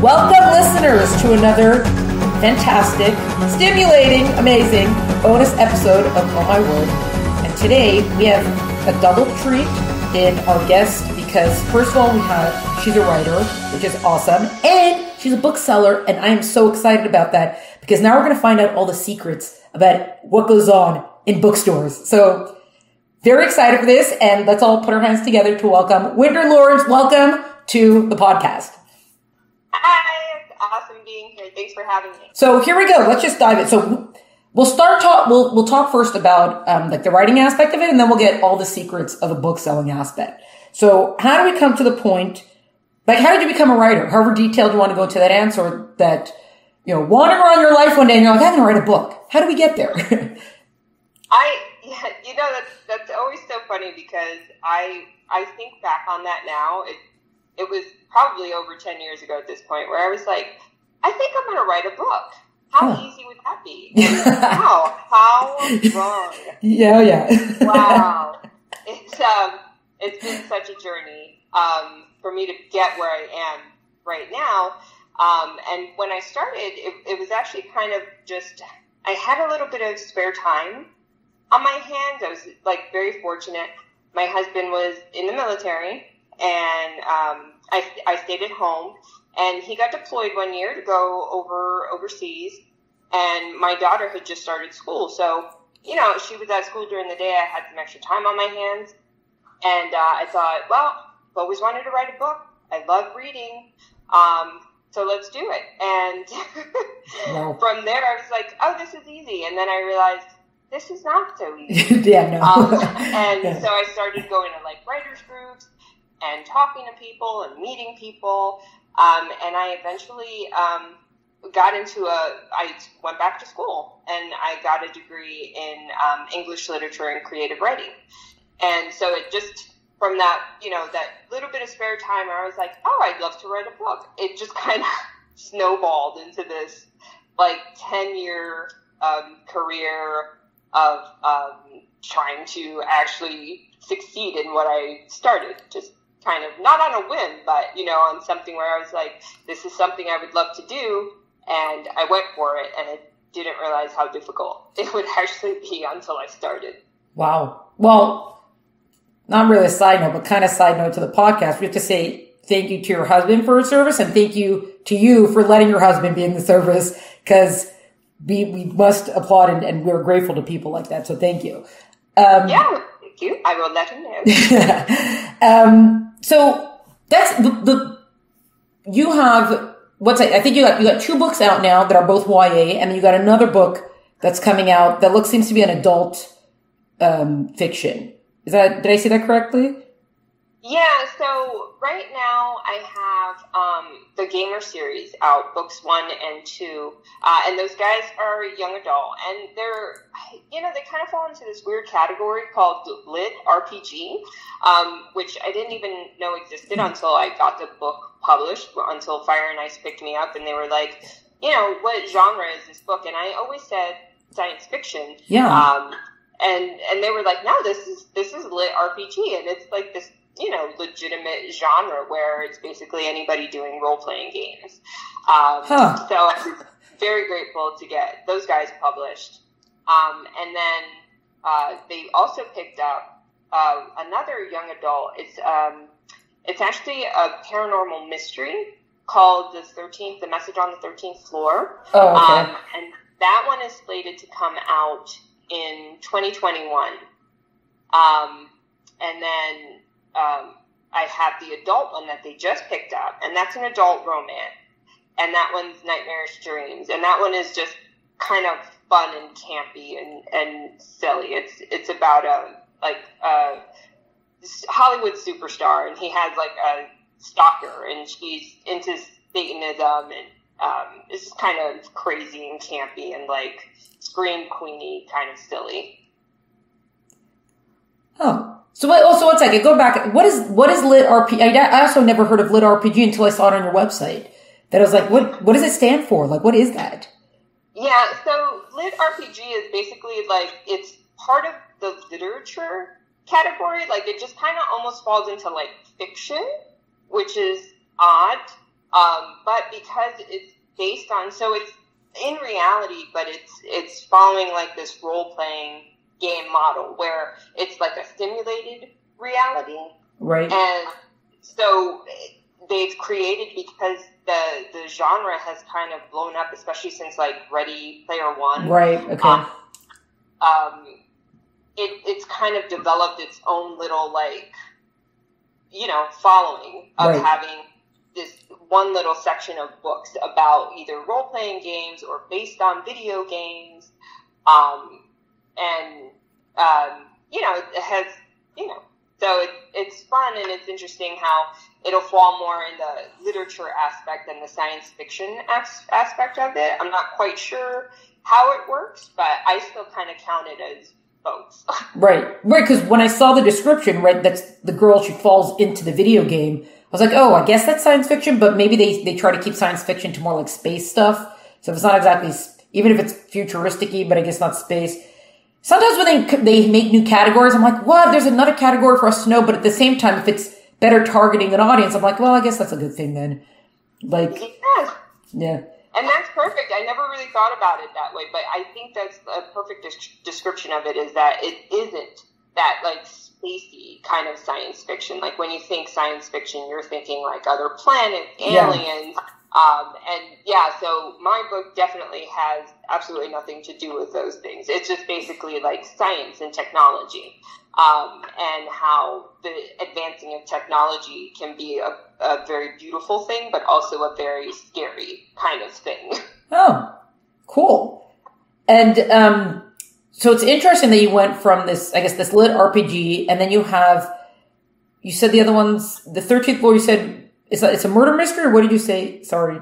Welcome, listeners, to another fantastic, stimulating, amazing bonus episode of Oh My Word. And today we have a double treat in our guest because, first of all, she's a writer, which is awesome, and she's a bookseller, and I am so excited about that because now we're going to find out all the secrets about what goes on in bookstores. So, very excited for this, and let's all put our hands together to welcome Winter Lawrence. Welcome to the podcast. Hi, it's awesome being here. Thanks for having me. So here we go. Let's just dive in. So we'll talk first about like the writing aspect of it, and then we'll get all the secrets of the book selling aspect. So how do we come to the point? Like, how did you become a writer? However detailed you want to go to that answer. That wandering around your life one day and you're like, I'm going to write a book. How do we get there? That's always so funny because I think back on that now. It was probably over 10 years ago at this point where I was like, I think I'm going to write a book. How easy would that be? How wrong? Yeah. Wow. It's been such a journey for me to get where I am right now. And when I started, it was actually kind of just, I had a little bit of spare time on my hands. I was like very fortunate. My husband was in the military, and I stayed at home, and he got deployed one year to go overseas, and my daughter had just started school. So, she was at school during the day. I had some extra time on my hands, and I thought, well, I've always wanted to write a book. I love reading, so let's do it. And Wow. From there, I was like, oh, this is easy. And then I realized, this is not so easy. Yeah, no. So I started going to like writers groups and talking to people and meeting people. And I eventually I went back to school and I got a degree in English literature and creative writing. And so it just, from that, that little bit of spare time, I was like, oh, I'd love to write a book. It just kind of snowballed into this like 10-year career of trying to actually succeed in what I started, just kind of not on a whim, but on something where I was like, this is something I would love to do, and I went for it, and I didn't realize how difficult it would actually be until I started. Wow. Well, not really a side note, but kind of side note to the podcast. We have to say thank you to your husband for his service, and thank you to you for letting your husband be in the service, because we must applaud and we're grateful to people like that. So thank you. Yeah, thank you. I will let him know. So that's you have, I think you got 2 books out now that are both YA, and then you got another book that's coming out that seems to be an adult, fiction. Did I say that correctly? Yeah, so right now I have the Gamer series out, books 1 and 2, and those guys are young adult, and they're, they kind of fall into this weird category called LitRPG, which I didn't even know existed until I got the book published, until Fire and Ice picked me up, and they were like, what genre is this book? And I always said science fiction. Yeah. And they were like, no, this is LitRPG, and it's like this, legitimate genre where it's basically anybody doing role-playing games. So I was very grateful to get those guys published. And then they also picked up another young adult. It's actually a paranormal mystery called The Message on the 13th Floor. Oh, okay. And that one is slated to come out in 2021. And then I have the adult one that they just picked up, and that's an adult romance. And that one's Nightmarish Dreams. And that one is just kind of fun and campy and silly. It's about a Hollywood superstar, and he has like a stalker, and she's into Satanism, and it's just kind of crazy and campy and like scream queeny, kind of silly. Oh. So one second, go back. What is LitRPG? I also never heard of LitRPG until I saw it on your website. That I was like, what does it stand for? Like, what is that? Yeah, so LitRPG is basically like, it's part of the literature category. Like, it just kind of almost falls into like fiction, which is odd But because it's based on, so it's in reality, but it's following like this role-playing game model where it's like a simulated reality. Right. And so they've created, because the genre has kind of blown up, especially since like Ready Player One. Right. Okay. It's kind of developed its own little like, following of right. having this one little section of books about either role-playing games or based on video games. It has, so it's fun, and it's interesting how it'll fall more in the literature aspect than the science fiction aspect of it. I'm not quite sure how it works, but I still kind of count it as both. Right, because when I saw the description, right, that's the girl, she falls into the video game. I was like, oh, I guess that's science fiction, but maybe they try to keep science fiction to more like space stuff. So if it's not exactly, even if it's futuristic-y, but I guess not space. Sometimes when they make new categories, I'm like, what? There's another category for us to know. But at the same time, if it's better targeting an audience, I'm like, well, I guess that's a good thing then. Like, yes. Yeah. And that's perfect. I never really thought about it that way, but I think that's a perfect description of it, is that it isn't that like spacey kind of science fiction. Like when you think science fiction, you're thinking like other planets, aliens. So my book definitely has absolutely nothing to do with those things. It's just basically like science and technology, and how the advancing of technology can be a very beautiful thing, but also a very scary kind of thing. Oh, cool. And so it's interesting that you went from this, I guess, this LitRPG, and then you said the other ones, the 13th Floor, you said it's a murder mystery, or what did you say? Sorry.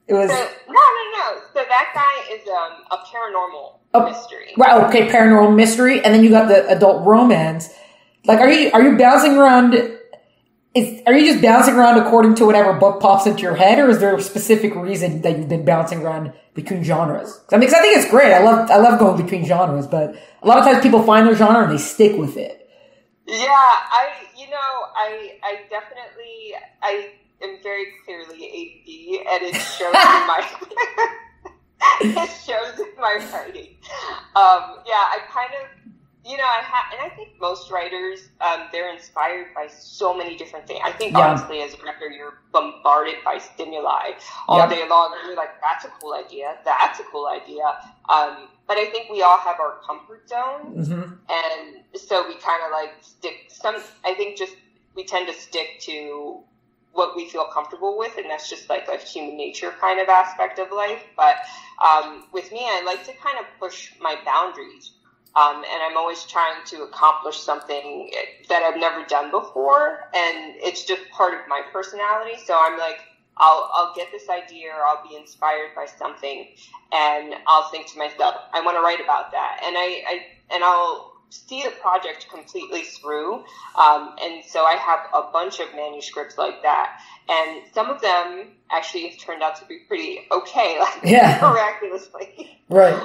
It was... No. So that guy is a paranormal mystery. Right, okay, paranormal mystery, and then you got the adult romance. Like, are you bouncing around... Are you just bouncing around according to whatever book pops into your head, or is there a specific reason that you've been bouncing around between genres? I mean, because I think it's great. I love going between genres, but a lot of times people find their genre and they stick with it. Yeah, I definitely, I am very clearly ADD, and it shows in my writing. I kind of, and I think most writers, they're inspired by so many different things. I think honestly, as a writer, you're bombarded by stimuli all day long. And you're like, that's a cool idea. That's a cool idea. But I think we all have our comfort zones. Mm-hmm. And so we kind of like we tend to stick to what we feel comfortable with. And that's just like a human nature kind of aspect of life. But with me, I like to kind of push my boundaries. And I'm always trying to accomplish something that I've never done before, and it's just part of my personality. So I'm like, I'll get this idea, or I'll be inspired by something, and I'll think to myself, I want to write about that, and I'll see the project completely through. And so I have a bunch of manuscripts like that, and some of them actually have turned out to be pretty okay, like miraculously. Right.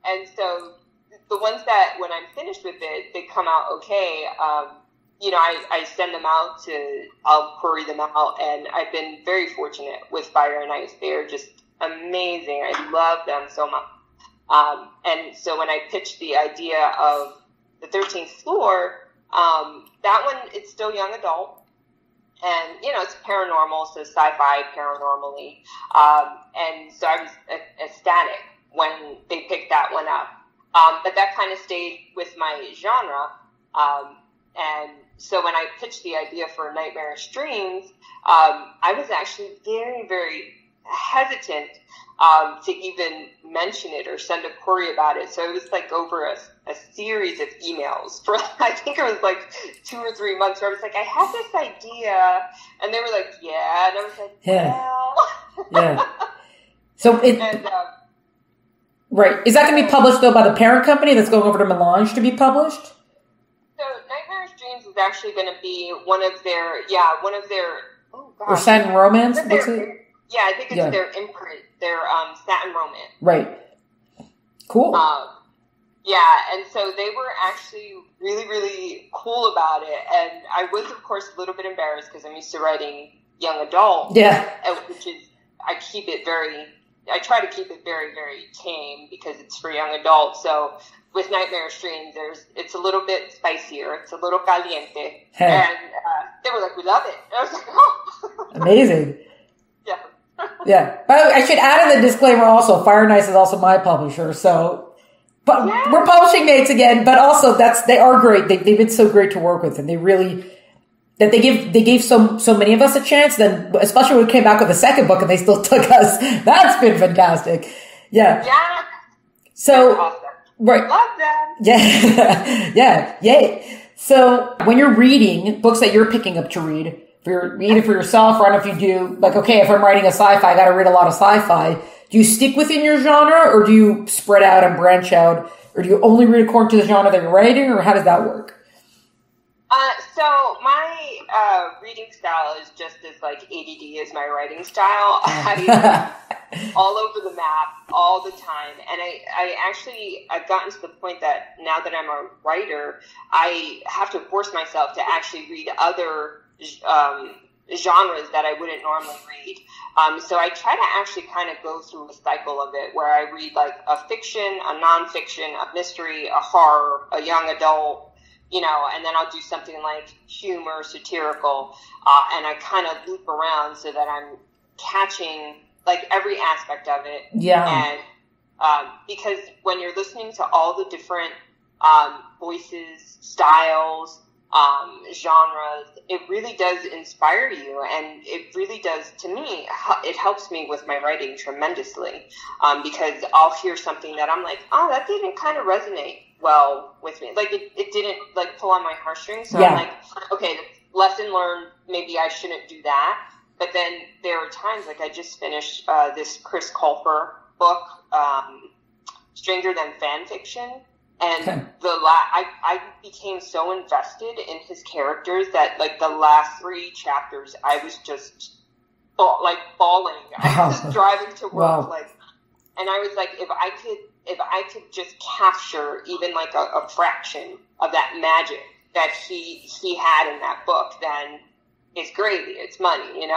And so the ones that, when I'm finished with it, they come out okay. I send them out I'll query them out, and I've been very fortunate with Fire and Ice. They are just amazing. I love them so much. And so when I pitched the idea of the 13th Floor, that one, it's still young adult. And, it's paranormal, so sci-fi paranormally. And so I was ecstatic when they picked that one up. But that kind of stayed with my genre. And so when I pitched the idea for Nightmarish Dreams, I was actually very, very hesitant to even mention it or send a query about it. So it was like over a series of emails for, I think it was like 2 or 3 months, where I was like, I have this idea. And they were like, yeah. And I was like, well. Yeah. So right. Is that going to be published, though, by the parent company that's going over to Melange to be published? So Nightmarish Dreams is actually going to be one of their, oh, gosh. Or Satin Romance? What's it? Yeah, I think it's their imprint, their Satin Romance. Right. Cool. And so they were actually really, really cool about it. And I was, of course, a little bit embarrassed because I'm used to writing young adult. Yeah. Which is, I try to keep it very, very tame because it's for young adults. So with Nightmarish Dreams, it's a little bit spicier. It's a little caliente. Hey. And they were like, we love it. And I was like, oh. Amazing. Yeah. Yeah. But I should add in the disclaimer also, Fire Nice is also my publisher. So, but we're publishing mates again, but also they are great. They've been so great to work with, and they really, that they gave so many of us a chance. Then, especially when we came back with the second book and they still took us. That's been fantastic. Yeah. Yeah. So, awesome. Right. Love them. Yeah. Yeah. Yay. So when you're reading books that you're picking up to read, either for yourself or I don't know if you do, like, okay, if I'm writing a sci-fi, I got to read a lot of sci-fi. Do you stick within your genre, or do you spread out and branch out, or do you only read according to the genre that you're writing, or how does that work? So my reading style is just as like ADD as my writing style. I'm all over the map all the time, and I've gotten to the point that now that I'm a writer, I have to force myself to actually read other genres that I wouldn't normally read. So I try to actually kind of go through a cycle of it where I read like a fiction, a nonfiction, a mystery, a horror, a young adult, and then I'll do something like humor, satirical, and I kind of loop around so that I'm catching like every aspect of it. Yeah. And because when you're listening to all the different voices, styles, genres, it really does inspire you, and it really does, to me, it helps me with my writing tremendously, because I'll hear something that I'm like, oh, that didn't kind of resonate well with me, like it didn't like pull on my heartstrings, so I'm like, okay, lesson learned, maybe I shouldn't do that. But then there are times, like I just finished this Chris Colfer book, Stranger Than Fan Fiction. And I became so invested in his characters that like the last 3 chapters, I was just bawling. I was just driving to work, and I was like, if I could just capture even like a fraction of that magic that he had in that book, then it's gravy, it's money, and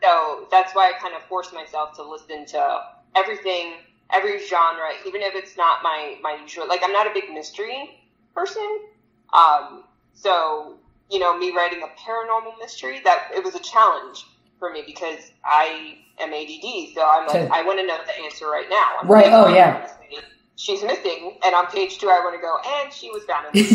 so that's why I kind of forced myself to listen to everything. Every genre, even if it's not my usual, like I'm not a big mystery person. So, me writing a paranormal mystery, that it was a challenge for me because I am ADD. So I'm like, I want to know the answer right now. I'm right. like, oh, yeah. She's missing. And on page 2, I want to go, and she was found in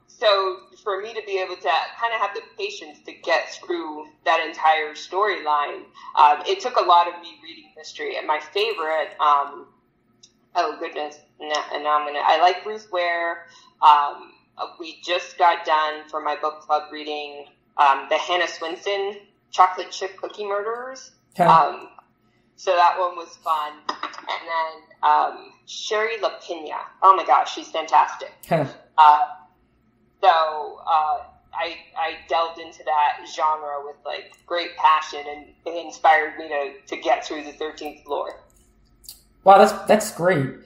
So for me to be able to kind of have the patience to get through that entire storyline, it took a lot of me reading mystery. And my favorite, oh goodness, I like Ruth Ware. We just got done for my book club reading the Hannah Swinson Chocolate Chip Cookie Murderers. Okay. So that one was fun. And then Sherry LaPina. Oh my gosh, she's fantastic. Okay. So I delved into that genre with like great passion, and it inspired me to get through the 13th floor. Wow, that's great.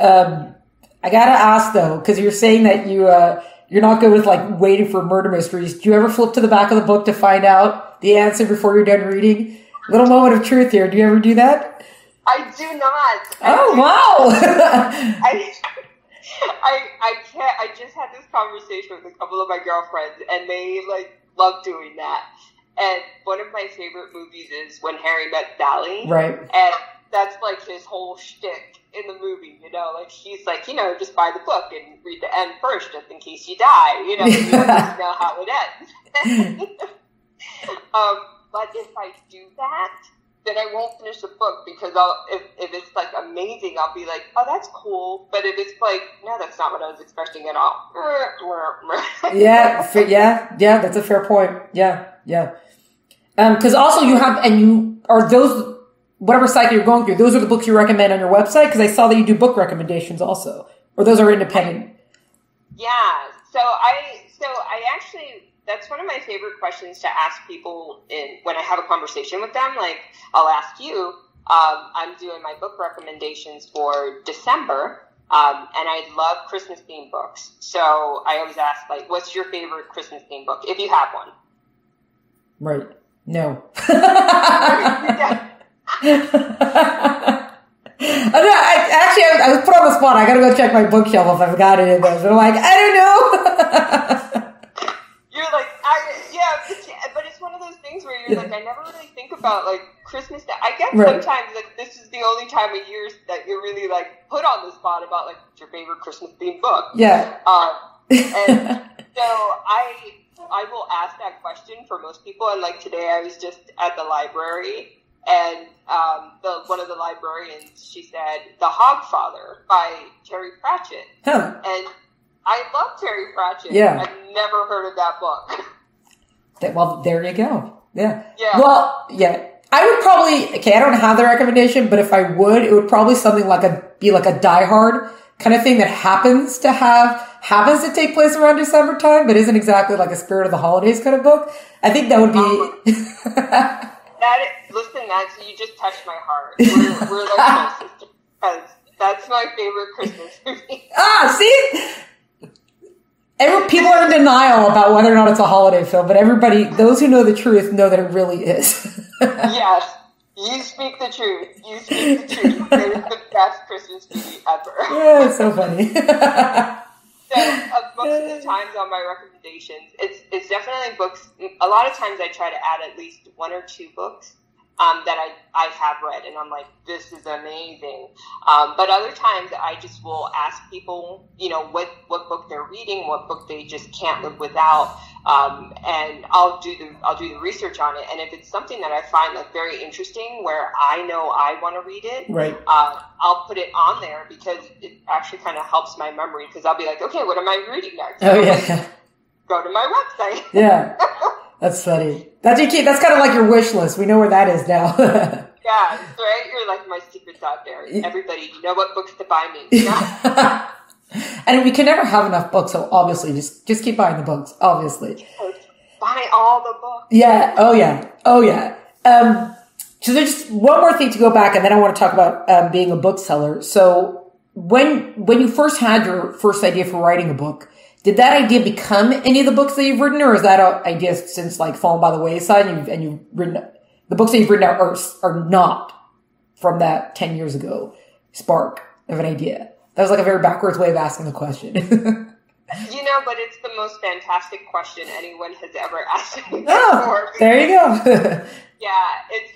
I gotta ask though, because you're saying that you're not good with like waiting for murder mysteries. Do you ever flip to the back of the book to find out the answer before you're done reading? Little moment of truth here. Do you ever do that? I do not. Wow. I can't. I just had this conversation with a couple of my girlfriends, and they like love doing that. And one of my favorite movies is When Harry Met Sally. Right. And that's like his whole shtick in the movie. Like he's like, just buy the book and read the end first, just in case you die. You don't know how it ends. But if I do that, then I won't finish the book because if it's like amazing, I'll be like, oh, that's cool. But if it's like, no, that's not what I was expecting at all. yeah, that's a fair point. Yeah. Because also are those, whatever cycle you're going through, those are the books you recommend on your website? Because I saw that you do book recommendations also, or those are independent. Yeah. So I actually, that's one of my favorite questions to ask people when I have a conversation with them. Like, I'll ask you, I'm doing my book recommendations for December. And I love Christmas themed books. So I always ask, like, what's your favorite Christmas themed book, if you have one? Right. No. I was put on the spot. I gotta go check my bookshelf if I've got any of those. And I'm like, I don't know. You're like, but it's one of those things where you're like, I never really think about like Christmas. I guess sometimes like this is the only time of year that you're really like put on the spot about like what's your favorite Christmas themed book. Yeah. And so I will ask that question for most people. And like today, I was just at the library. And one of the librarians, she said, The Hogfather by Terry Pratchett. Huh. And I love Terry Pratchett. Yeah. I've never heard of that book. Well, there you go. Yeah. Yeah. Well, yeah. I would probably, I don't have the recommendation, but if I would, it would probably be like a Die Hard kind of thing that happens to take place around December time, but isn't exactly like a Spirit of the Holidays kind of book. I think that would be... You just touched my heart. We're like soul sisters, because that's my favorite Christmas movie. See? People are in denial about whether or not it's a holiday film, but those who know the truth know that it really is. Yes. You speak the truth. It is the best Christmas movie ever. Yeah, it's so funny. So, most of the times on my recommendations, it's definitely books. A lot of times I try to add at least one or two books that I have read, and I'm like, this is amazing. But other times I just will ask people, what book they're reading, what book they just can't live without, and I'll do the research on it. And if it's something that I find like very interesting, where I know I want to read it, right, I'll put it on there because it actually kind of helps my memory. Because I'll be like, okay, what am I reading next? Oh yeah. Go to my website. Yeah. That's funny. That's kind of like your wish list. We know where that is now. Yeah, right? You're like, my secret's out there. Everybody, you know what books to buy me. And we can never have enough books, so obviously just keep buying the books, obviously. Buy all the books. Yeah. Oh, yeah. So there's just one more thing to go back, and then I want to talk about being a bookseller. So when you first had your first idea for writing a book, did that idea become any of the books that you've written, or is that an idea since like fallen by the wayside and you've written the books that you've written are not from that 10 years ago spark of an idea? That was like a very backwards way of asking the question. But it's the most fantastic question anyone has ever asked me before. There you go. Yeah, it's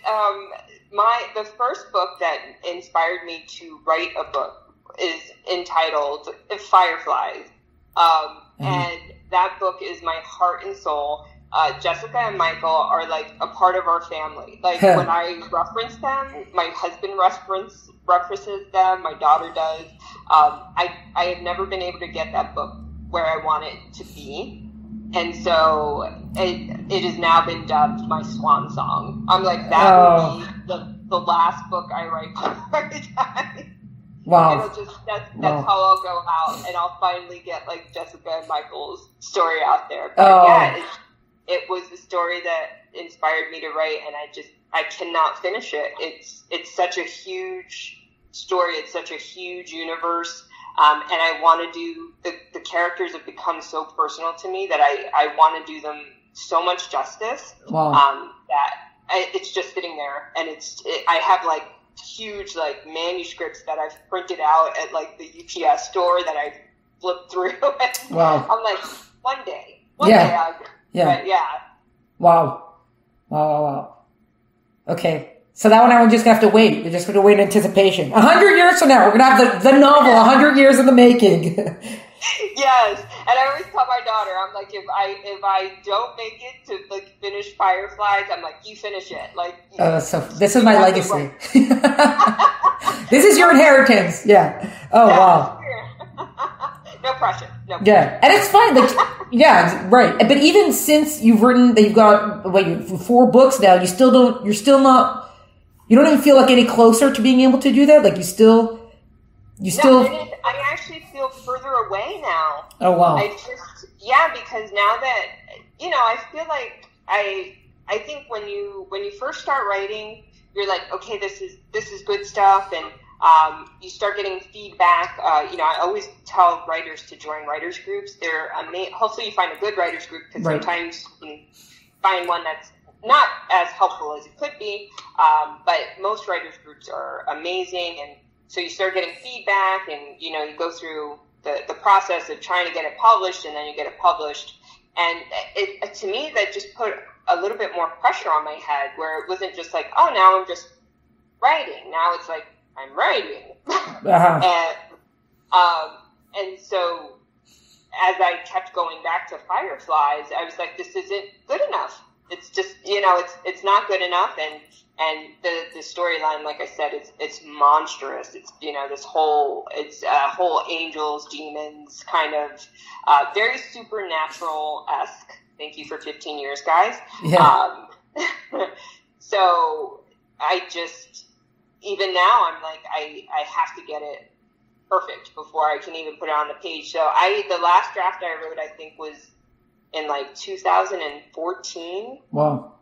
the first book that inspired me to write a book is entitled Fireflies. And that book is my heart and soul. Jessica and Michael are like a part of our family. Like when I reference them, my husband references them, my daughter does. I have never been able to get that book where I want it to be. And so it has now been dubbed my swan song. I'm like, that will be the last book I write before I die. Wow. That's how I'll go out, and I'll finally get like Jessica and Michael's story out there. But it was the story that inspired me to write, and I cannot finish it. It's such a huge story. It's such a huge universe. And I want to do the characters have become so personal to me that I want to do them so much justice. Wow. That it's just sitting there, and I have like huge like manuscripts that I've printed out at like the UPS store that I've flipped through. Wow. I'm like, one day I'll get it. Yeah. But yeah. Wow. Okay. So that one, I'm just going to have to wait. We're just going to wait in anticipation. 100 years from now, we're going to have the novel 100 years in the making. Yes. And I always tell my daughter, I'm like, if I don't make it to like finish Fireflies, I'm like, you finish it. Like, so this is my legacy. This is your inheritance. Yeah. Oh, yeah, wow. No pressure. Yeah. And it's fine. Like, yeah, right. But even since you've got 4 books now, you don't even feel like any closer to being able to do that. Like I actually feel further away now. Oh, wow. Because now that, I feel like I think when you first start writing, you're like, okay, this is good stuff, and You start getting feedback. I always tell writers to join writers groups. Hopefully you find a good writers group, because sometimes you can find one that's not as helpful as it could be. But most writers groups are amazing. And so you start getting feedback, and, you go through the process of trying to get it published, and then you get it published. And to me, that just put a little bit more pressure on my head, where it wasn't just like, oh, now I'm just writing. Now it's like, I'm writing. And so as I kept going back to Fireflies, I was like, this isn't good enough. It's just, it's not good enough. And the storyline, like I said, it's monstrous. It's, it's whole angels, demons, kind of, very supernatural-esque. Thank you for 15 years, guys. Yeah. So I just, even now, I'm like, I have to get it perfect before I can even put it on the page. So the last draft I wrote, I think, was in like 2014. Wow.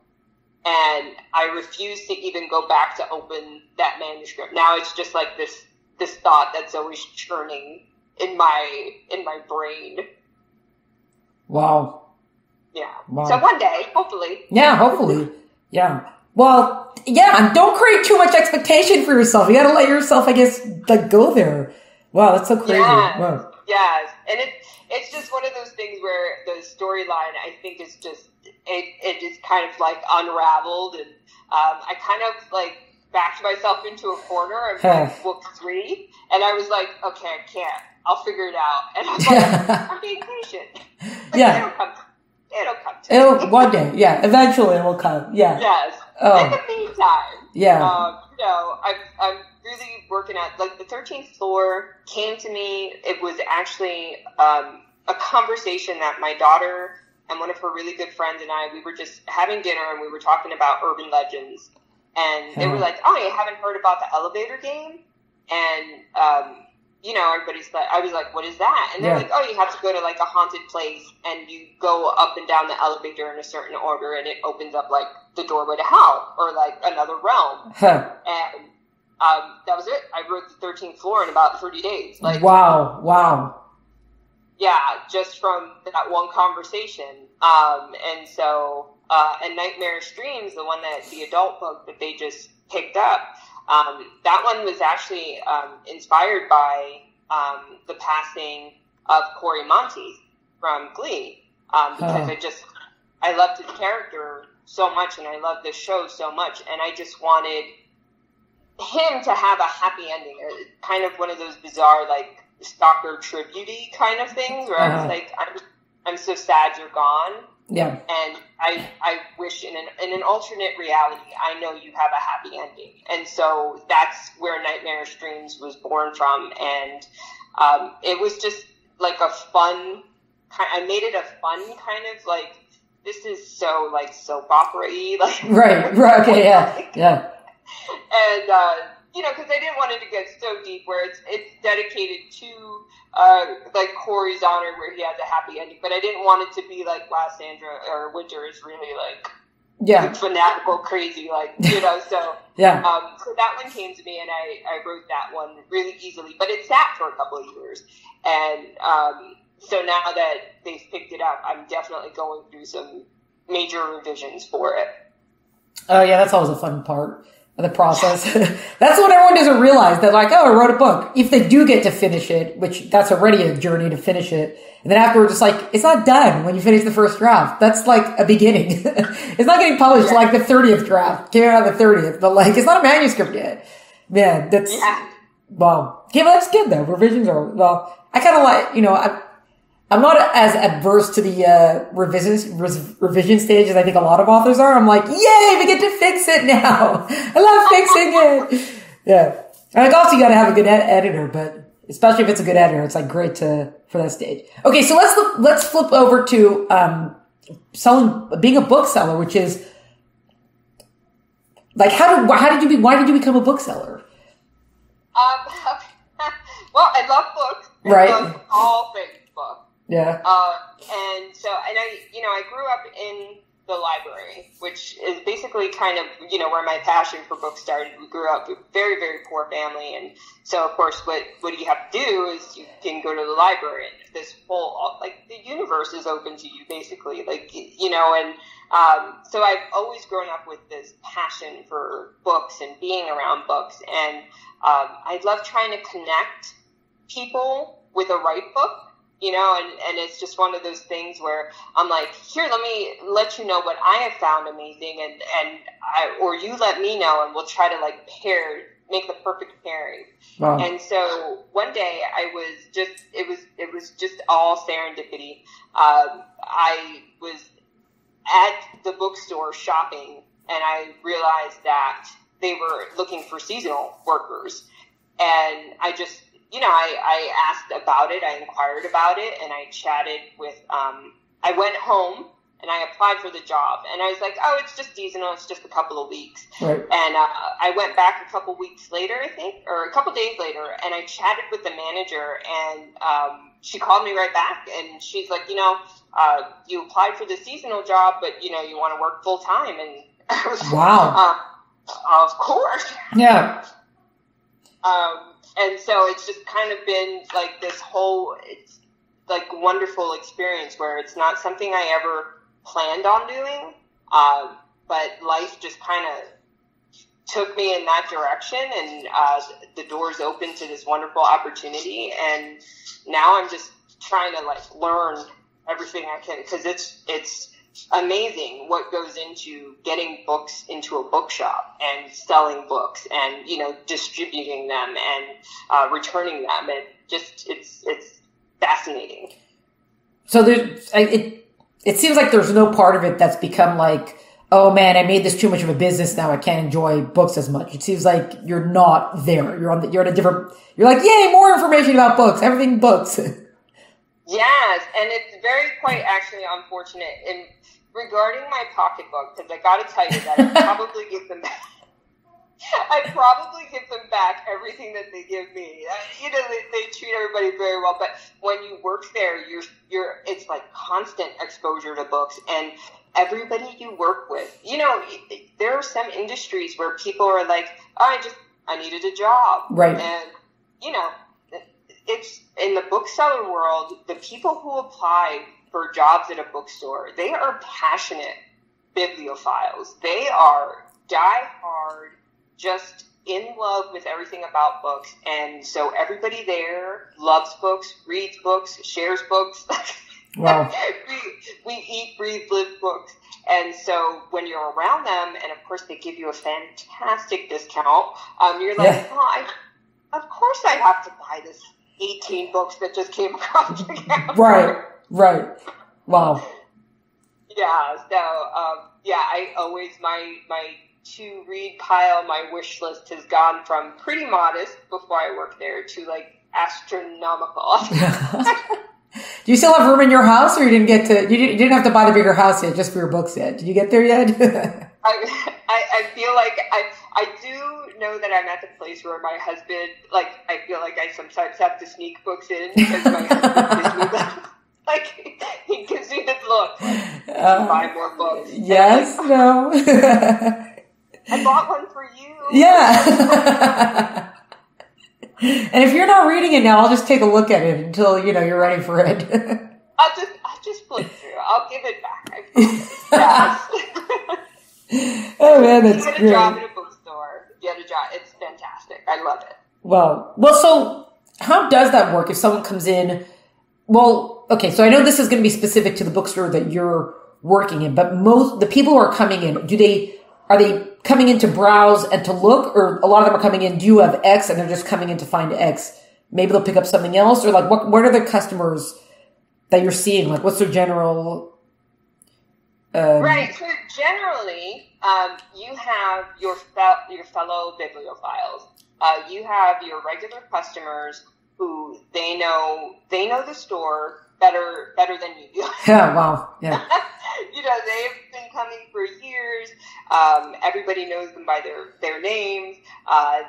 And I refuse to even go back to open that manuscript. Now it's just like this thought that's always churning in my brain. Wow. Yeah. Wow. So one day, hopefully. Yeah, hopefully. Yeah. Well, yeah, and don't create too much expectation for yourself. You gotta let yourself, I guess, like, go there. Wow, that's so crazy. Yeah. Wow. Yes. And it's just one of those things where the storyline, I think, is just, it is kind of like unraveled, and I kind of like backed myself into a corner of like book 3, and I was like, okay, I can't. I'll figure it out. And I'm like, I'm being patient. Like, yeah. It'll come to me. One day. Yeah. Eventually it will come. Yeah. Yes. Oh. In the meantime, yeah. I'm really working at, like, the 13th floor came to me. It was actually a conversation that my daughter and one of her really good friends and I, we were just having dinner, and we were talking about urban legends. And they were like, oh, you haven't heard about the elevator game? And, everybody's like, I was like, what is that? And they're like, oh, you have to go to, like, a haunted place, and you go up and down the elevator in a certain order, and it opens up, like, the doorway to hell, or, like, another realm. And that was it. I wrote the 13th floor in about 30 days. Like, wow. Yeah, just from that one conversation. And so, and Nightmarish Dreams, the adult book that they just picked up, that one was actually inspired by the passing of Cory Monteith from Glee, because I loved his character so much, and I loved the show so much, and I just wanted him to have a happy ending, kind of one of those bizarre, like, stalker tribute-y kind of things, where I was like, I'm so sad you're gone. Yeah. And I wish in an alternate reality, I know you have a happy ending. And so that's where Nightmarish Dreams was born from. And it was just like a fun, I made it a fun kind of, like, this is so, like, soap opera-y. Like, right, okay, yeah. And, because I didn't want it to get so deep where it's dedicated to, like, Corey's honor, where he has a happy ending. But I didn't want it to be like, wow, Sandra or Winter is really, like, fanatical, crazy, like, so. Yeah. So that one came to me, and I wrote that one really easily. But it sat for a couple of years. And so now that they've picked it up, I'm definitely going through some major revisions for it. Oh, yeah, that's always a fun part of the process. That's what everyone doesn't realize, that, like, oh, I wrote a book. If they do get to finish it, which that's already a journey to finish it, and then afterwards it's like, it's not done when you finish the first draft. That's like a beginning. It's not getting published like the 30th draft. Came out on the 30th, but, like, it's not a manuscript yet. Man, that's, wow. Okay, but that's good though. Revisions are, well, I kind of like, I'm not as adverse to the revision stage as I think a lot of authors are. I'm like, yay, we get to fix it now. I love fixing it. Yeah. And like, also you got to have a good editor, but especially if it's a good editor, it's like great for that stage. Okay, so let's flip over to being a bookseller, which is like, why did you become a bookseller? Well, I love books. Right. I love all things books. Yeah. And I grew up in the library, which is basically kind of, where my passion for books started. We grew up with a very, very poor family. And so, of course, what you have to do is you can go to the library and this whole, the universe is open to you, basically. So I've always grown up with this passion for books and being around books. And I love trying to connect people with a right book. And it's just one of those things where I'm like, here, let me let you know what I have found amazing, or you let me know, and we'll try to make the perfect pairing. Wow. And so one day it was just all serendipity. I was at the bookstore shopping, and I realized that they were looking for seasonal workers, and I just, I asked about it, I inquired about it, and I chatted with, I went home and I applied for the job, and I was like, oh, it's just seasonal, it's just a couple of weeks. Right. And I went back a couple weeks later, I think, or a couple days later, and I chatted with the manager, and she called me right back, and she's like, you applied for the seasonal job, but, you want to work full time. And I was wow. Of course. Yeah. And so it's just kind of been like this whole, it's like wonderful experience where it's not something I ever planned on doing, but life just kind of took me in that direction, and the doors opened to this wonderful opportunity. And now I'm just trying to learn everything I can, because it's amazing what goes into getting books into a bookshop and selling books and, distributing them and returning them. And just, it's fascinating. So it seems like there's no part of it that's become like, oh man, I made this too much of a business. Now I can't enjoy books as much. It seems like you're not there. You're in a different, you're like, yay, more information about books, everything books. Yes. And it's quite actually unfortunate. And regarding my pocketbook, because I got to tell you that I probably give them back. I probably give them back everything that they give me. They treat everybody very well, but when you work there, it's like constant exposure to books, and everybody you work with. There are some industries where people are like, oh, I needed a job, right? And it's in the bookseller world. The people who apply for jobs at a bookstore, they are passionate bibliophiles. They are die-hard, just in love with everything about books. And so everybody there loves books, reads books, shares books. Wow. we eat, breathe, live books. And so when you're around them, and of course they give you a fantastic discount, you're like, yeah. oh, of course I have to buy this 18 books that just came across the counter. Right. Wow. Yeah. So, I always, my to-read pile, my wish list has gone from pretty modest before I worked there to astronomical. Do you still have room in your house, or you didn't have to buy the bigger house yet, just for your books yet? Did you get there yet? I feel like I do know that I'm at the place where my husband, I feel like I sometimes have to sneak books in because my husband gives me the, he gives me this look, buy more books. Yes, no. I bought one for you. Yeah. And if you're not reading it now, I'll just take a look at it until, you're ready for it. I'll just flip through. I'll give it back. I promise. Oh man, that's great. Get a job at a bookstore. Get a job. It's fantastic. I love it. Wow. Well, so how does that work if someone comes in? Well, okay, so I know this is going to be specific to the bookstore that you're working in, but the people who are coming in, are they coming in to browse and to look, or a lot of them are coming in, do you have X, and they're just coming in to find X? Maybe they'll pick up something else, or what are the customers that you're seeing? What's their general... Right. So generally, you have your fellow bibliophiles. You have your regular customers who they know the store better than you do. Yeah. Wow. Yeah. they've been coming for years. Everybody knows them by their names.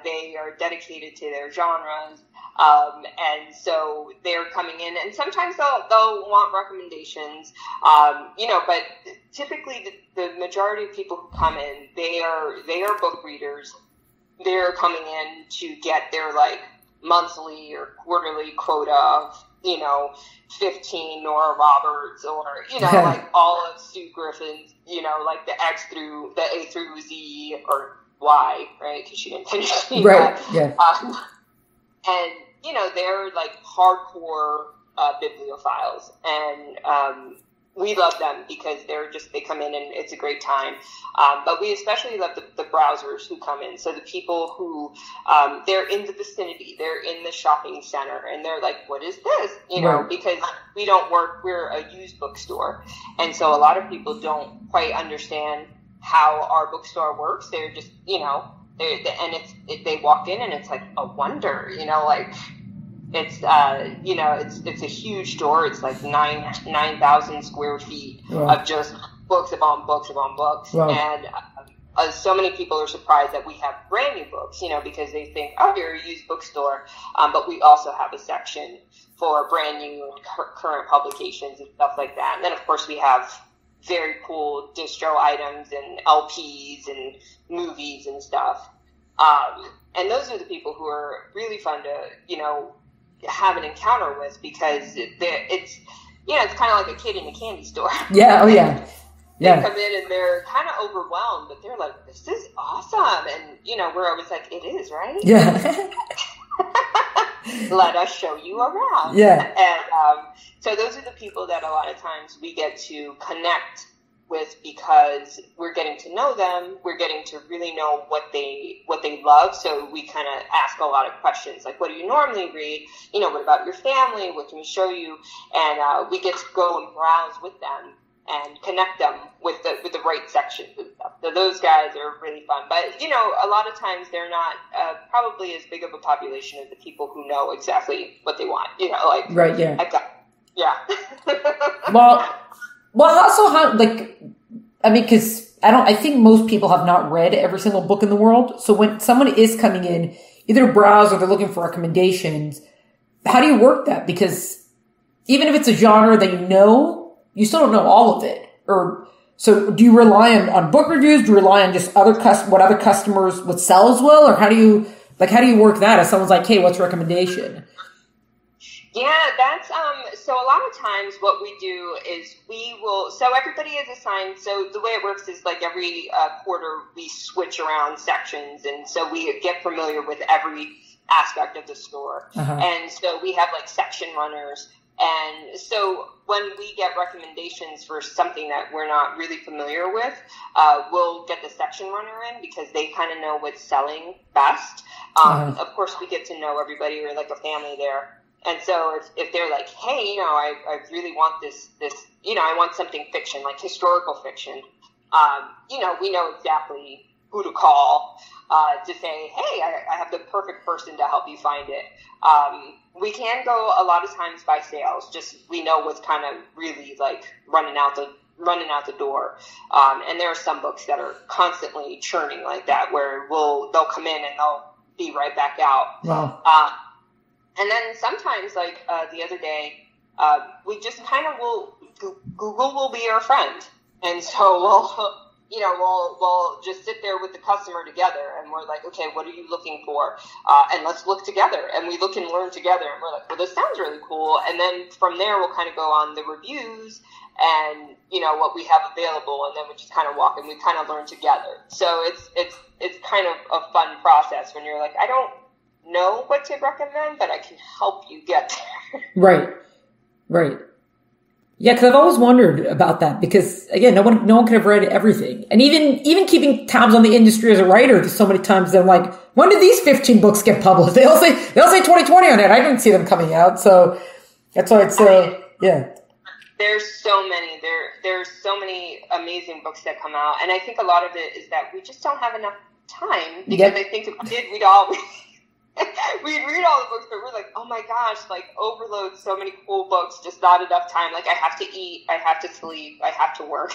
They are dedicated to their genres. And so they're coming in, and sometimes they'll want recommendations, but typically the majority of people who come in, they are book readers. They're coming in to get their like monthly or quarterly quota of, 15 Nora Roberts or, like all of Sue Griffin's, like the A through Z or Y, right? Because she didn't finish that. Yeah. And, they're like hardcore bibliophiles, and we love them because they come in and it's a great time. But we especially love the browsers who come in. So the people who, they're in the vicinity, they're in the shopping center, and they're like, what is this? Because we're a used bookstore. And so a lot of people don't quite understand how our bookstore works. They're just, they walk in and it's like a wonder, it's it's a huge store. It's like 9,000 square feet of just books upon books upon books. Wow. And so many people are surprised that we have brand new books, because they think, oh, you're a used bookstore. But we also have a section for brand new current publications and stuff like that. And then of course we have very cool distro items and LPs and movies and stuff. And those are the people who are really fun to, have an encounter with, because it's kind of like a kid in a candy store. Yeah. Oh yeah. They come in and they're kind of overwhelmed, but they're like, this is awesome. And, we're always like, it is, right? Yeah. Let us show you around. Yeah. And so those are the people that a lot of times we get to connect with, because we're getting to know them. We're getting to really know what they love. So we kind of ask a lot of questions like, what do you normally read? What about your family? What can we show you? And we get to go and browse with them and connect them with the right sections and stuff. So those guys are really fun. But, a lot of times they're not probably as big of a population as the people who know exactly what they want. Right, yeah. Yeah. Well, also because I think most people have not read every single book in the world. So when someone is coming in, either browse or they're looking for recommendations, how do you work that? Because even if it's a genre that you still don't know all of it. So do you rely on book reviews? Do you rely on just what other customers would sell as well? Or how do you work that if someone's like, hey, what's your recommendation? Yeah, that's, so a lot of times what we do is so everybody is assigned, so the way it works is like every quarter we switch around sections, and so we get familiar with every aspect of the store. Uh-huh. And so we have like section runners, and so when we get recommendations for something that we're not really familiar with, we'll get the section runner in because they kind of know what's selling best. Of course, we get to know everybody. We're like a family there. And so if they're like, hey, I really want this, I want something fiction, like historical fiction, we know exactly who to call to say, hey, I have the perfect person to help you find it. We can go a lot of times by sales, just we know what's kind of really like running out the door. And there are some books that are constantly churning like that, where they'll come in and they'll be right back out. Wow. And then sometimes, like the other day, we just kind of Google will be our friend, and so we'll just sit there with the customer together, and we're like, okay, what are you looking for? And let's look together, and we look and learn together, and we're like, well, this sounds really cool. And then from there, we'll kind of go on the reviews and what we have available, and then we just kind of walk and we kind of learn together. So it's kind of a fun process when you're like, I don't know what to recommend, but I can help you get there. Right. Yeah, because I've always wondered about that, because again, no one could have read everything, and even keeping tabs on the industry as a writer, because so many times they're like, when did these 15 books get published? They'll say 2020 on it. I didn't see them coming out, so that's why it's yeah. There's so many amazing books that come out, and I think a lot of it is that we just don't have enough time, because I think if we did, we'd read all the books, but we're like, oh my gosh, like overload, so many cool books, just not enough time. Like I have to eat, I have to sleep, I have to work.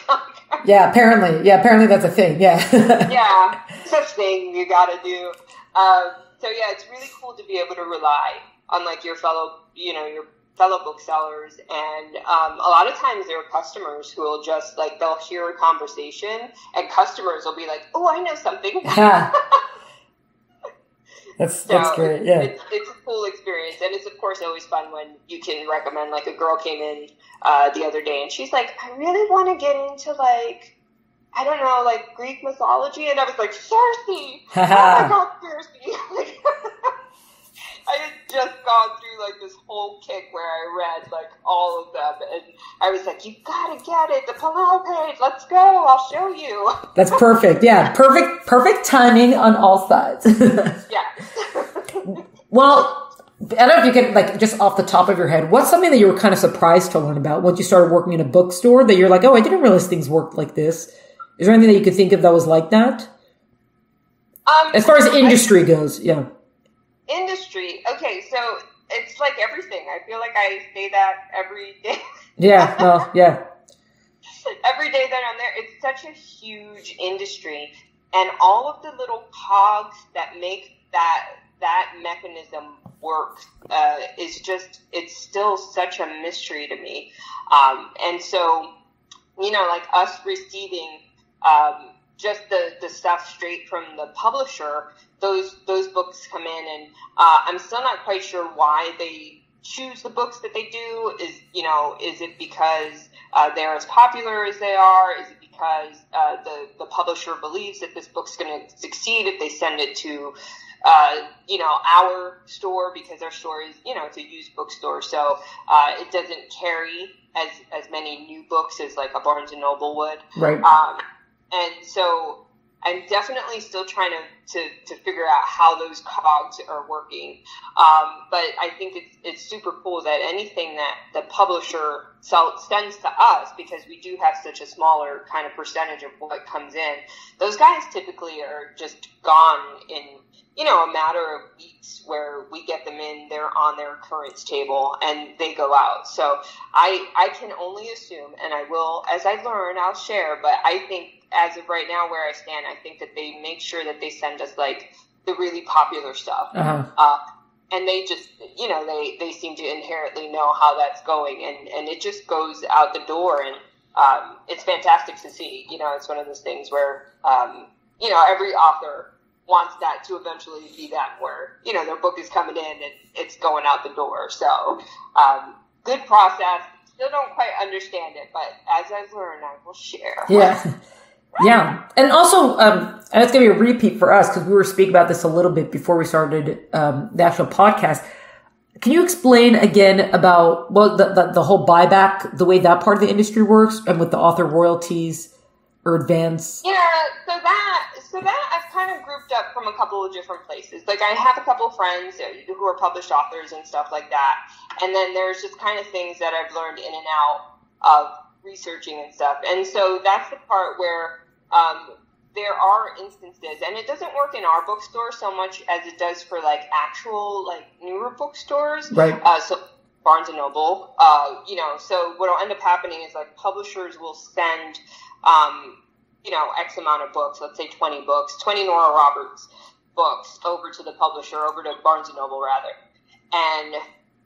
Yeah, apparently that's a thing. Yeah. Yeah, such thing you got to do. So yeah, it's really cool to be able to rely on like your fellow booksellers, and a lot of times there are customers who will just like, they'll hear a conversation and customers will be like, oh, I know something. That's great. Yeah, it's a cool experience, and it's of course always fun when you can recommend. Like a girl came in the other day and she's like, I really want to get into like, I don't know, like Greek mythology, and I was like, Cersei. Oh my god, Cersei. I had just gone through like this whole kick where I read like all of them, and I was like, you gotta get it, the Palau page, let's go, I'll show you. That's perfect. Yeah, perfect timing on all sides. Yeah. Well, I don't know if you can, like, just off the top of your head, what's something that you were kind of surprised to learn about once you started working in a bookstore that you're like, oh, I didn't realize things worked like this? Is there anything that you could think of that was like that? As far as industry goes, yeah. Industry. Okay, so it's like everything. I feel like I say that every day. Yeah, well, yeah. Every day that I'm there, it's such a huge industry, and all of the little cogs that make that mechanism work is just, it's still such a mystery to me. And so, you know, like us receiving just the stuff straight from the publisher, those books come in, and I'm still not quite sure why they choose the books that they do. Is it because they're as popular as they are? Is it because the publisher believes that this book's going to succeed if they send it to our store, because our store is, it's a used bookstore, so it doesn't carry as many new books as like a Barnes and Noble would. Right. And so I'm definitely still trying to figure out how those cogs are working. But I think it's super cool that anything that the publisher sends to us, because we do have such a smaller kind of percentage of what comes in, those guys typically are just gone in, a matter of weeks, where we get them in, they're on their occurrence table, and they go out. So I can only assume, and I will, as I learn, I'll share, but I think as of right now where I stand, I think that they make sure that they send us like the really popular stuff. Uh-huh. And they just, they seem to inherently know how that's going, and it just goes out the door, and it's fantastic to see. It's one of those things where, every author wants that to eventually be that, where, their book is coming in and it's going out the door. So, good process. Still don't quite understand it, but as I've learned, I will share. Yeah. Yeah. And also, and it's going to be a repeat for us, because we were speaking about this a little bit before we started the actual podcast. Can you explain again about, the whole buyback, the way that part of the industry works, and with the author royalties or advance? Yeah, so that I've kind of grouped up from a couple of different places. Like, I have a couple of friends who are published authors and stuff like that. And then there's just kind of things that I've learned in and out of researching and stuff. And so that's the part where there are instances, and it doesn't work in our bookstore so much as it does for like actual like newer bookstores. Right. So Barnes and Noble, so what'll end up happening is like publishers will send, X amount of books, let's say 20 books, 20 Nora Roberts books over to the publisher, over to Barnes and Noble rather. And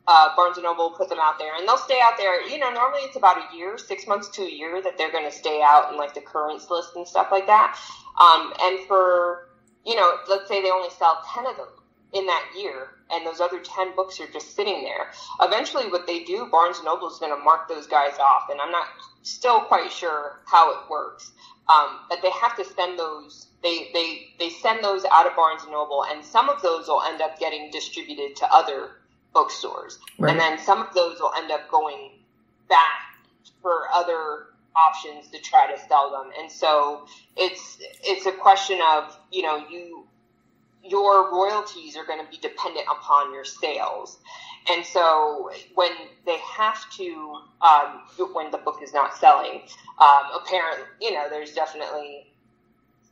Barnes & Noble will put them out there, and they'll stay out there. Normally it's about a year, 6 months to a year that they're going to stay out in like the currents list and stuff like that. And for, let's say they only sell 10 of them in that year, and those other 10 books are just sitting there. Eventually what they do, Barnes & Noble is going to mark those guys off, and I'm not still quite sure how it works. But they have to send those, they send those out of Barnes & Noble, and some of those will end up getting distributed to other bookstores. Right. And then some of those will end up going back for other options to try to sell them. And so it's a question of, your royalties are going to be dependent upon your sales. And so when they have to, when the book is not selling, apparently, there's definitely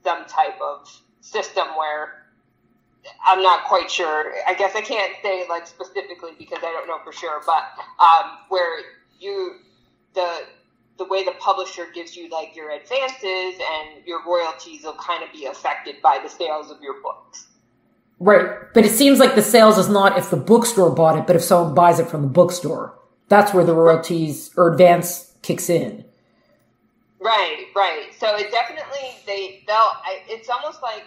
some type of system where I'm not quite sure. I guess I can't say like specifically because I don't know for sure, but where the way the publisher gives you like your advances and your royalties will kind of be affected by the sales of your books. Right. But it seems like the sales is not if the bookstore bought it, but if someone buys it from the bookstore. That's where the royalties or advance kicks in. Right. So it definitely, it's almost like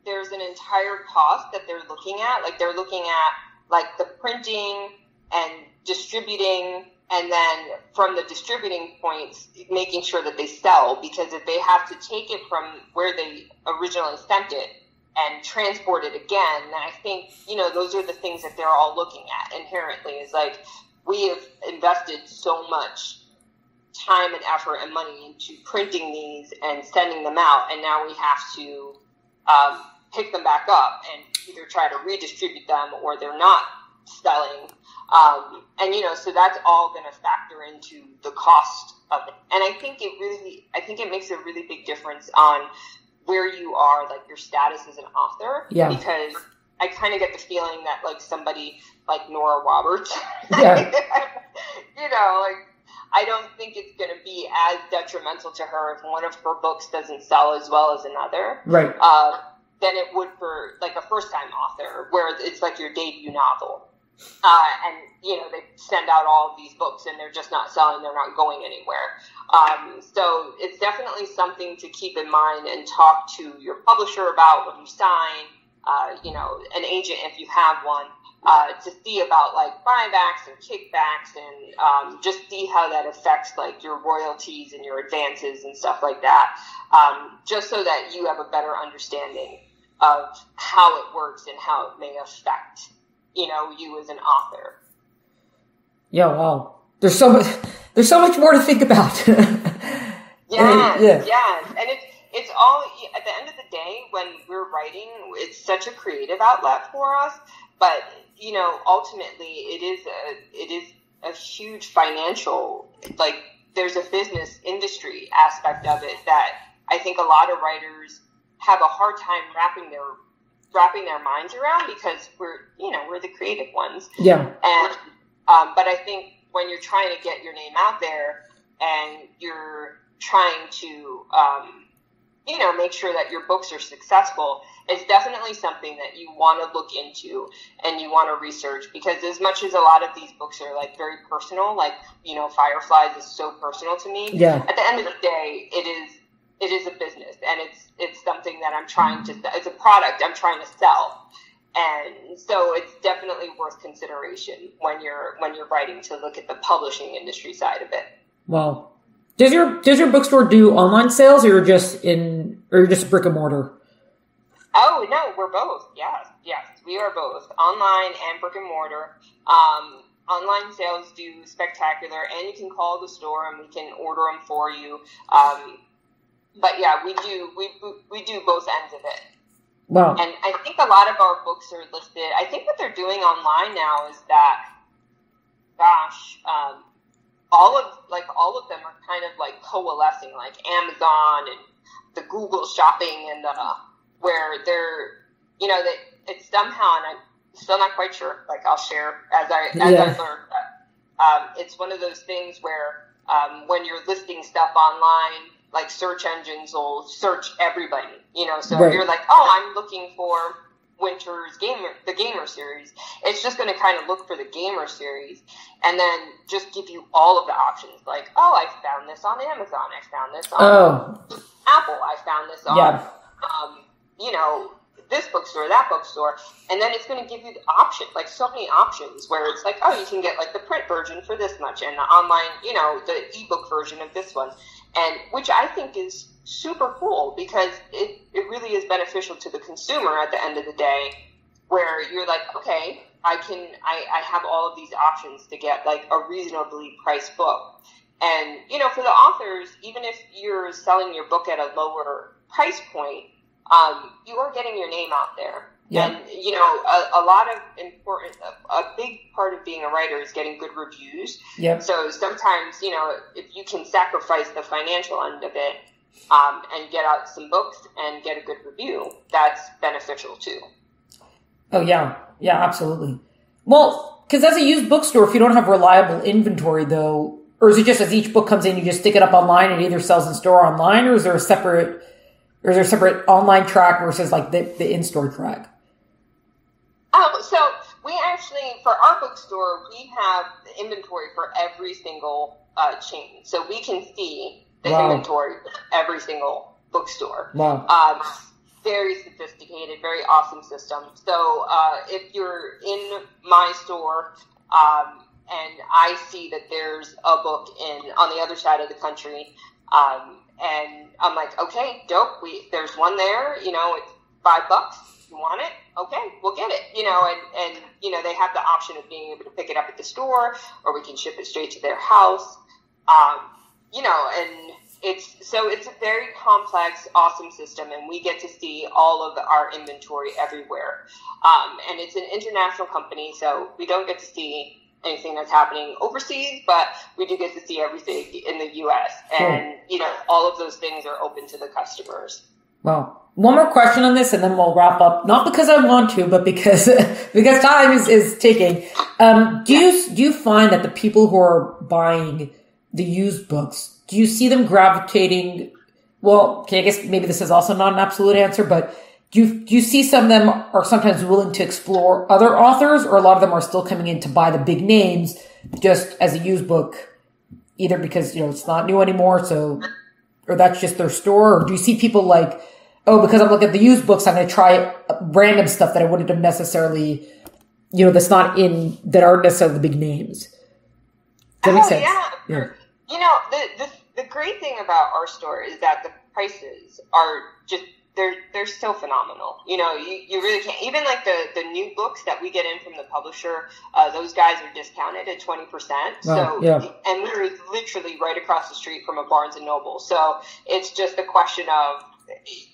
there's an entire cost that they're looking at. Like they're looking at like the printing and distributing, and then from the distributing points, making sure that they sell, because if they have to take it from where they originally sent it and transport it again, then I think, those are the things that they're all looking at inherently, is like, we have invested so much time and effort and money into printing these and sending them out, and now we have to pick them back up and either try to redistribute them or they're not selling. So that's all going to factor into the cost of it. And I think it makes a really big difference on where you are, like your status as an author. Yeah. Because I kind of get the feeling that like somebody like Nora Roberts, yeah. I don't think it's going to be as detrimental to her if one of her books doesn't sell as well as another. Right. Than it would for like a first-time author, where it's like your debut novel. And, they send out all of these books and they're just not selling, they're not going anywhere. So it's definitely something to keep in mind and talk to your publisher about when you sign, an agent if you have one, to see about like buybacks and kickbacks and just see how that affects like your royalties and your advances and stuff like that, just so that you have a better understanding of how it works and how it may affect, you as an author. Yeah, wow. There's so much more to think about. Yes. And it's all, at the end of the day, when we're writing, it's such a creative outlet for us, but ultimately it is a huge financial, like there's a business industry aspect of it that I think a lot of writers have a hard time wrapping their minds around, because we're the creative ones. Yeah. And but I think when you're trying to get your name out there and you're trying to make sure that your books are successful, it's definitely something that you want to look into and you want to research, because as much as a lot of these books are like very personal, like Fireflies is so personal to me. Yeah. At the end of the day, it is a business, and it's something that it's a product I'm trying to sell. And so it's definitely worth consideration when you're writing, to look at the publishing industry side of it. Wow. Does your bookstore do online sales, or you're just brick and mortar? Oh, no, we're both. Yes, we are both online and brick and mortar. Online sales do spectacular, and you can call the store and we can order them for you. But yeah, we do both ends of it. Wow. And I think a lot of our books are listed. I think what they're doing online now is that, all of them are kind of like coalescing, like Amazon and the Google shopping, and where they're, that it's somehow, and I'm still not quite sure, like I'll share as I learned, but it's one of those things where when you're listing stuff online, like search engines will search everybody, so right. If you're like, oh, I'm looking for Winter's the Gamer series, it's just going to kind of look for the Gamer series and then just give you all of the options. Like, oh, I found this on Amazon. I found this on Apple. I found this on, this bookstore, that bookstore. And then it's going to give you the option, like so many options, where it's like, oh, you can get like the print version for this much and the online, the ebook version of this one. And which I think is super cool, because it really is beneficial to the consumer at the end of the day, where you're like, okay, I have all of these options to get like a reasonably priced book. And, for the authors, even if you're selling your book at a lower price point, you are getting your name out there. Yeah. And, a big part of being a writer is getting good reviews. Yep. So sometimes, if you can sacrifice the financial end of it, and get out some books and get a good review, that's beneficial too. Oh, yeah. Yeah, absolutely. Well, because as a used bookstore, if you don't have reliable inventory, though, or is it just as each book comes in, you just stick it up online and it either sells in store or online, or is there a separate online track versus like the in-store track? So we actually, for our bookstore, we have the inventory for every single chain. So we can see the inventory for every single bookstore. Wow. Very sophisticated, very awesome system. So if you're in my store and I see that there's a book on the other side of the country, and I'm like, okay, dope. There's one there. You know, it's $5. You want it? Okay, we'll get it. You know, and you know, they have the option of being able to pick it up at the store, or we can ship it straight to their house. You know, and it's a very complex, awesome system, and we get to see all of our inventory everywhere. And it's an international company, so we don't get to see anything that's happening overseas, but we do get to see everything in the U.S. And, you know, all of those things are open to the customers. Well, one more question on this, and then we'll wrap up. Not because I want to, but because time is ticking. Do you find that the people who are buying the used books, do you see them gravitating? Well, okay, I guess maybe this is also not an absolute answer, but do you see some of them are sometimes willing to explore other authors, or a lot of them are still coming in to buy the big names just as a used book, either because, you know, it's not new anymore, so, or that's just their store, or do you see people like, oh, because I'm looking at the used books, I'm going to try random stuff that I wouldn't have necessarily, you know, that aren't necessarily the big names. Does that make sense? Yeah. You know, the great thing about our store is that the prices are just, they're still phenomenal. You know, you really can't, even like the new books that we get in from the publisher, those guys are discounted at 20%. So, and we're literally right across the street from a Barnes and Noble. So it's just a question of,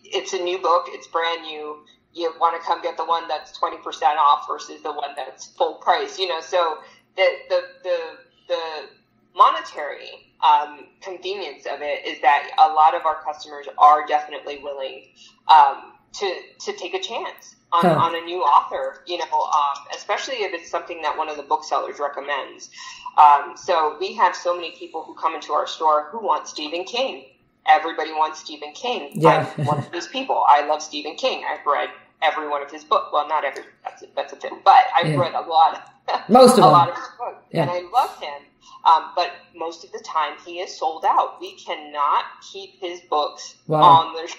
it's a new book, it's brand new. You want to come get the one that's 20% off versus the one that's full price, you know, so the monetary convenience of it is that a lot of our customers are definitely willing to take a chance on a new author, you know, especially if it's something that one of the booksellers recommends. So we have so many people who come into our store who want Stephen King. Everybody wants Stephen King. Yeah. I'm one of those people. I love Stephen King. I've read every one of his books. Well, not every, that's a thing, but I've read a lot of most of a them. lot of his books, and I love him. But most of the time he is sold out. We cannot keep his books on the,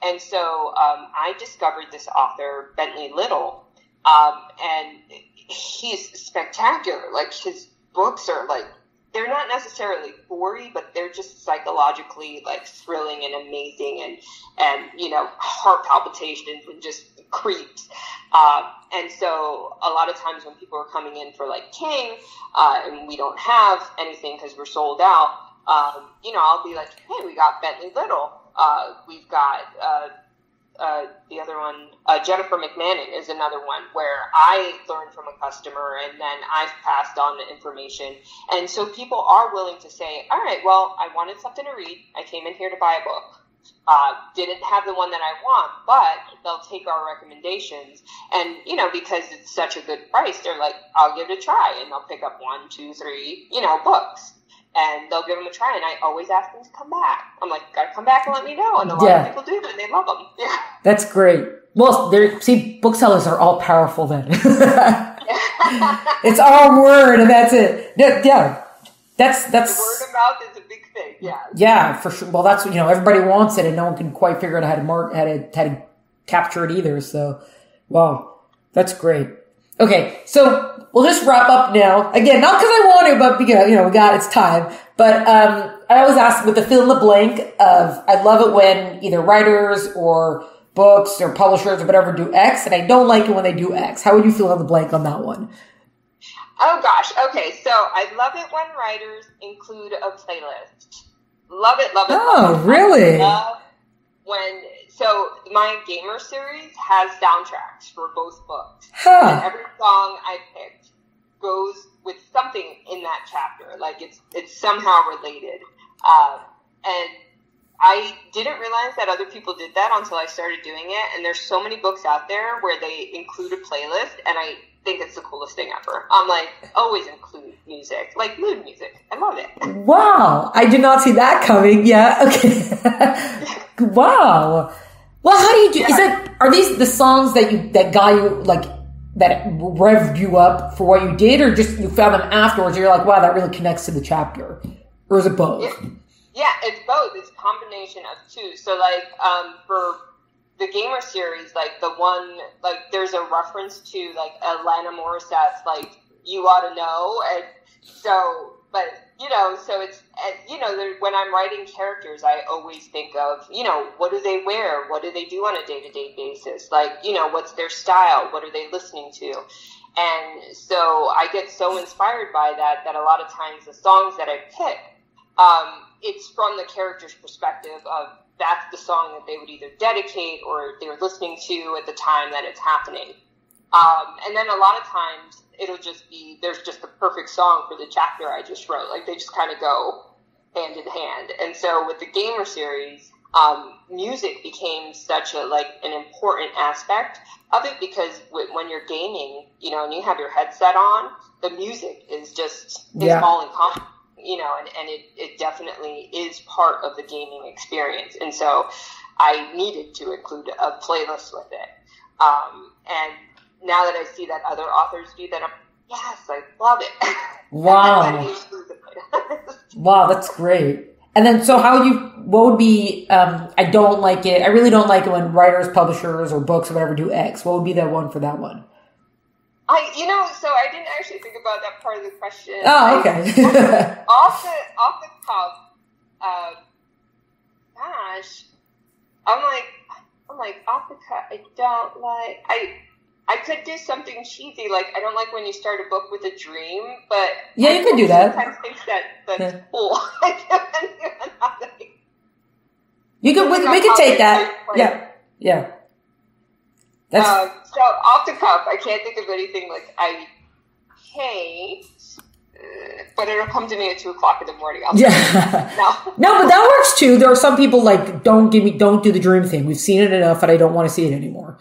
And so, I discovered this author, Bentley Little, and he's spectacular. Like, his books are like, they're not necessarily gory, but they're just psychologically like thrilling and amazing and you know, heart palpitations and just creeps. And so a lot of times when people are coming in for like King, and we don't have anything because we're sold out, you know, I'll be like, hey, we got Bentley Little. We've got, the other one, Jennifer McManning is another one where I learned from a customer and then I've passed on the information. And so people are willing to say, all right, well, I wanted something to read. I came in here to buy a book. Didn't have the one that I want, but they'll take our recommendations. And, you know, because it's such a good price, they're like, I'll give it a try. And they'll pick up 1, 2, 3, you know, books. And they'll give them a try, and I always ask them to come back. I'm like, gotta come back and let me know. And a lot of people do, and they love them. Yeah. That's great. Well, booksellers are all powerful then. It's our word, and that's it. Yeah. That's the word of mouth is a big thing. Yeah. Yeah, for sure. Well, that's, you know, everybody wants it, and no one can quite figure out how to capture it either. So, wow, that's great. Okay, so we'll just wrap up now. Again, not because I want to, but because, you know, it's time. But I always ask with the fill in the blank of, I love it when either writers or books or publishers or whatever do X, and I don't like it when they do X. How would you fill in the blank on that one? Oh gosh, okay, so I love it when writers include a playlist. Love it, love it. Oh, love it. really? I love so my gamer series has soundtracks for both books. Huh. And every song I picked goes with something in that chapter. Like it's somehow related. And I didn't realize that other people did that until I started doing it. And there's so many books out there where they include a playlist, and I think it's the coolest thing ever. I'm like, always include music, like mood music. I love it. Wow. I did not see that coming. Yeah. Okay. Wow. Well, how do you do, are these the songs that got you, like, that revved you up for what you did, or just you found them afterwards and you're like, wow, that really connects to the chapter? Or is it both? Yeah, it's both. It's a combination of two. So, like, for the Gamer series, like, the one, like, there's a reference to, like, Alaina Morissette's, like, You Ought to Know. And so, but, you know, so it's, you know, when I'm writing characters, I always think of, you know, what do they wear? What do they do on a day-to-day basis? Like, you know, what's their style? What are they listening to? And so I get so inspired by that a lot of times the songs that I pick, it's from the character's perspective of that's the song that they would either dedicate or they're listening to at the time that it's happening. And then a lot of times it'll just be, there's just the perfect song for the chapter I just wrote. Like they just kind of go hand in hand. And so with the Gamer series, music became such an important aspect of it, because when you're gaming, you know, and you have your headset on, the music is just, it's all encompassing. You know, and it definitely is part of the gaming experience. And so I needed to include a playlist with it. And now that I see that other authors do that, I'm, yes, I love it. Wow. Wow, that's great. And then, so what would be, I really don't like it when writers, publishers, or books or whatever do X. What would be that one for that one? So I didn't actually think about that part of the question. Oh, okay. off the cuff, gosh, I'm like off the cuff. I don't like. I could do something cheesy, like I don't like when you start a book with a dream, but yeah, you could do that. Sometimes think that's cool. We could take that. Yeah. So off the cuff, I can't think of anything like I hate, but it'll come to me at 2:00 in the morning. No, but that works too. There are some people like, don't do the dream thing. We've seen it enough, and I don't want to see it anymore.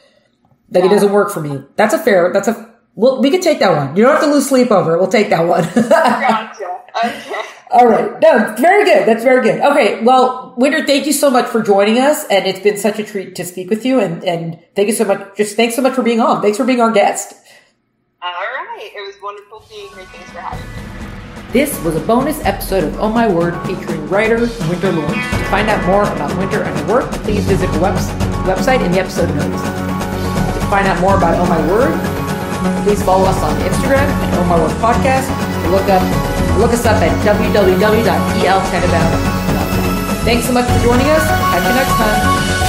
Like, it doesn't work for me. We could take that one. You don't have to lose sleep over it. We'll take that one. Gotcha. Okay. All right. No, very good. That's very good. Okay. Well, Winter, thank you so much for joining us. And it's been such a treat to speak with you. And thank you so much. Thanks so much for being on. Thanks for being our guest. All right. It was wonderful being here. Thanks for having me. This was a bonus episode of Oh My Word featuring writer Winter Lawrence. To find out more about Winter and her work, please visit the website in the episode notes. To find out more about Oh My Word, please follow us on Instagram at Oh My Word Podcast. Look us up at www.eltenabouts.com. Thanks so much for joining us. Catch you next time.